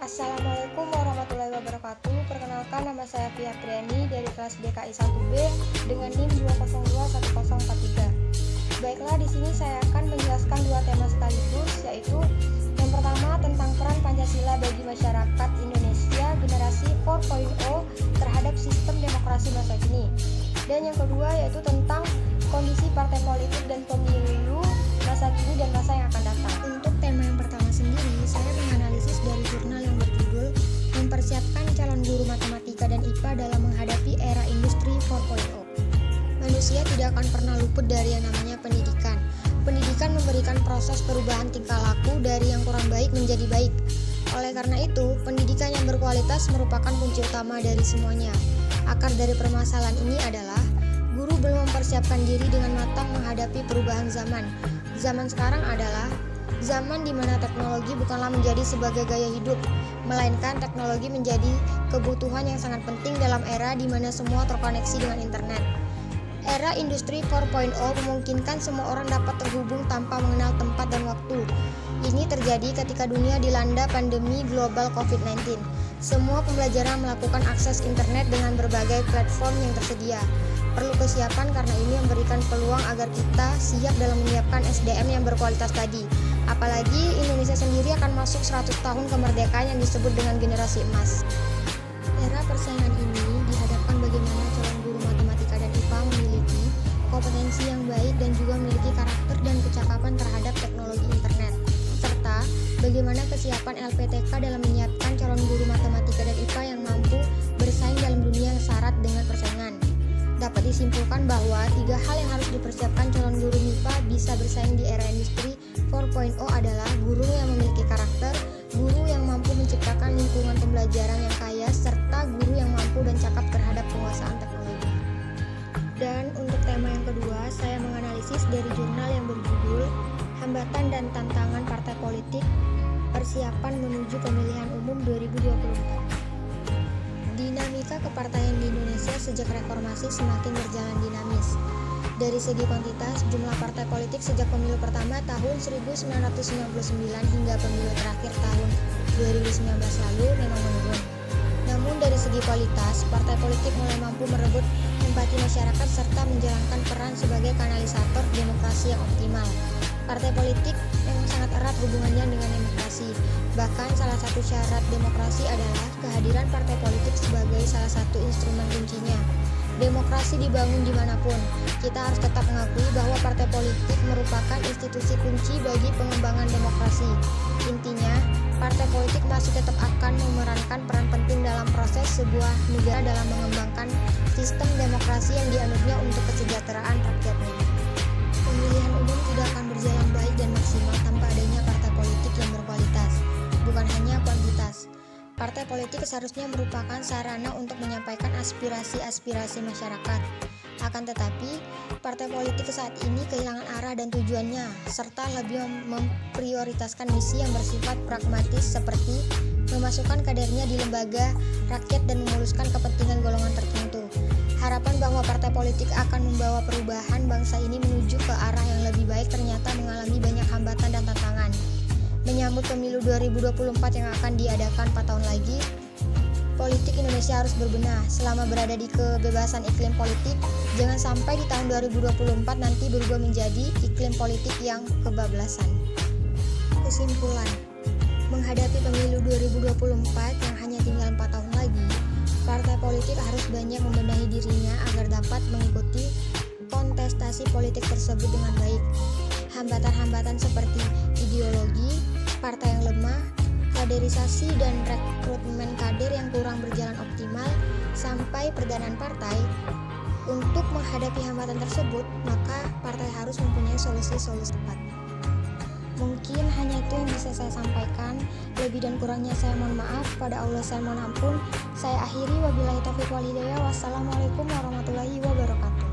Assalamualaikum warahmatullahi wabarakatuh. Perkenalkan, nama saya Pia Priani dari kelas DKI 1B dengan NIM 2021043. Baiklah, di sini saya akan menjelaskan dua tema sekaligus, yaitu yang pertama tentang peran Pancasila bagi masyarakat Indonesia generasi 4.0 terhadap sistem demokrasi masa kini. Dan yang kedua yaitu tentang kondisi partai politik dan pemilu masa kini dan masa yang akan datang. Untuk tema yang pertama sendiri, saya menganalisis dari jurnal yang berjudul Mempersiapkan Calon Guru Matematika dan IPA dalam Menghadapi Era Industri 4.0. Manusia tidak akan pernah luput dari yang namanya pendidikan. Pendidikan memberikan proses perubahan tingkah laku dari yang kurang baik menjadi baik. Oleh karena itu, pendidikan yang berkualitas merupakan kunci utama dari semuanya. Akar dari permasalahan ini adalah guru belum mempersiapkan diri dengan matang menghadapi perubahan zaman. Zaman sekarang adalah zaman di mana teknologi bukanlah menjadi sebagai gaya hidup, melainkan teknologi menjadi kebutuhan yang sangat penting dalam era di mana semua terkoneksi dengan internet. Era industri 4.0 memungkinkan semua orang dapat terhubung tanpa mengenal tempat dan waktu. Ini terjadi ketika dunia dilanda pandemi global COVID-19. Semua pembelajaran melakukan akses internet dengan berbagai platform yang tersedia. Perlu kesiapan karena ini memberikan peluang agar kita siap dalam menyiapkan SDM yang berkualitas tadi. Apalagi Indonesia sendiri akan masuk 100 tahun kemerdekaan yang disebut dengan generasi emas. Era persaingan ini dihadapkan bagaimana calon guru matematika dan IPA memiliki kompetensi yang baik dan juga memiliki karakter dan kecakapan terhadap teknologi internet, serta bagaimana kesiapan LPTK dalam menyiapkan calon guru matematika dan IPA yang mampu bersaing dalam dunia yang syarat dengan persaingan. Dapat disimpulkan bahwa tiga hal yang harus dipersiapkan calon guru MIPA bisa bersaing di era industri 4.0 adalah guru yang memiliki karakter, guru yang mampu menciptakan lingkungan pembelajaran yang kaya, serta guru yang mampu dan cakap terhadap penguasaan teknologi. Dan untuk tema yang kedua, saya menganalisis dari jurnal yang berjudul Hambatan dan Tantangan Partai Politik Persiapan Menuju Pemilihan Umum 2024. Dinamika kepartaian di Indonesia sejak reformasi semakin berjalan dinamis. Dari segi kuantitas, jumlah partai politik sejak pemilu pertama tahun 1999 hingga pemilu terakhir tahun 2019 lalu memang menurun. Namun dari segi kualitas, partai politik mulai mampu merebut empati masyarakat serta menjalankan peran sebagai kanalisator demokrasi yang optimal. Partai politik memang sangat erat hubungannya dengan demokrasi. Bahkan salah satu syarat demokrasi adalah kehadiran partai politik sebagai salah satu instrumen kuncinya. Demokrasi dibangun dimanapun, kita harus tetap mengakui bahwa partai politik merupakan institusi kunci bagi pengembangan demokrasi. Intinya, partai politik masih tetap akan memerankan peran penting dalam proses sebuah negara dalam mengembangkan sistem demokrasi yang dianutnya untuk kesejahteraan rakyatnya. Pemilihan umum tidak akan berjalan baik dan maksimal tanpa adanya partai politik yang berkualitas, bukan hanya kuantitas. Partai politik seharusnya merupakan sarana untuk menyampaikan aspirasi-aspirasi masyarakat. Akan tetapi, partai politik saat ini kehilangan arah dan tujuannya, serta lebih memprioritaskan misi yang bersifat pragmatis seperti memasukkan kadernya di lembaga rakyat dan memuluskan kepentingan golongan tertentu. Harapan bahwa partai politik akan membawa perubahan bangsa ini menuju ke arah yang lebih baik ternyata mengalami banyak hambatan dan tantangan. Menyambut pemilu 2024 yang akan diadakan 4 tahun lagi, politik Indonesia harus berbenah. Selama berada di kebebasan iklim politik, jangan sampai di tahun 2024 nanti berubah menjadi iklim politik yang kebablasan. Kesimpulan, menghadapi pemilu 2024 yang hanya tinggal 4 tahun lagi, partai politik harus banyak membenahi dirinya agar dapat mengikuti kontestasi politik tersebut dengan baik. Hambatan-hambatan seperti ideologi, partai yang lemah, kaderisasi dan rekrutmen kader yang kurang berjalan optimal, sampai perdanaan partai. Untuk menghadapi hambatan tersebut, maka partai harus mempunyai solusi-solusi tepat. Mungkin hanya itu yang bisa saya sampaikan. Lebih dan kurangnya saya mohon maaf. Pada Allah saya mohon ampun. Saya akhiri, wabillahi taufiq wal hidayah. Wassalamualaikum warahmatullahi wabarakatuh.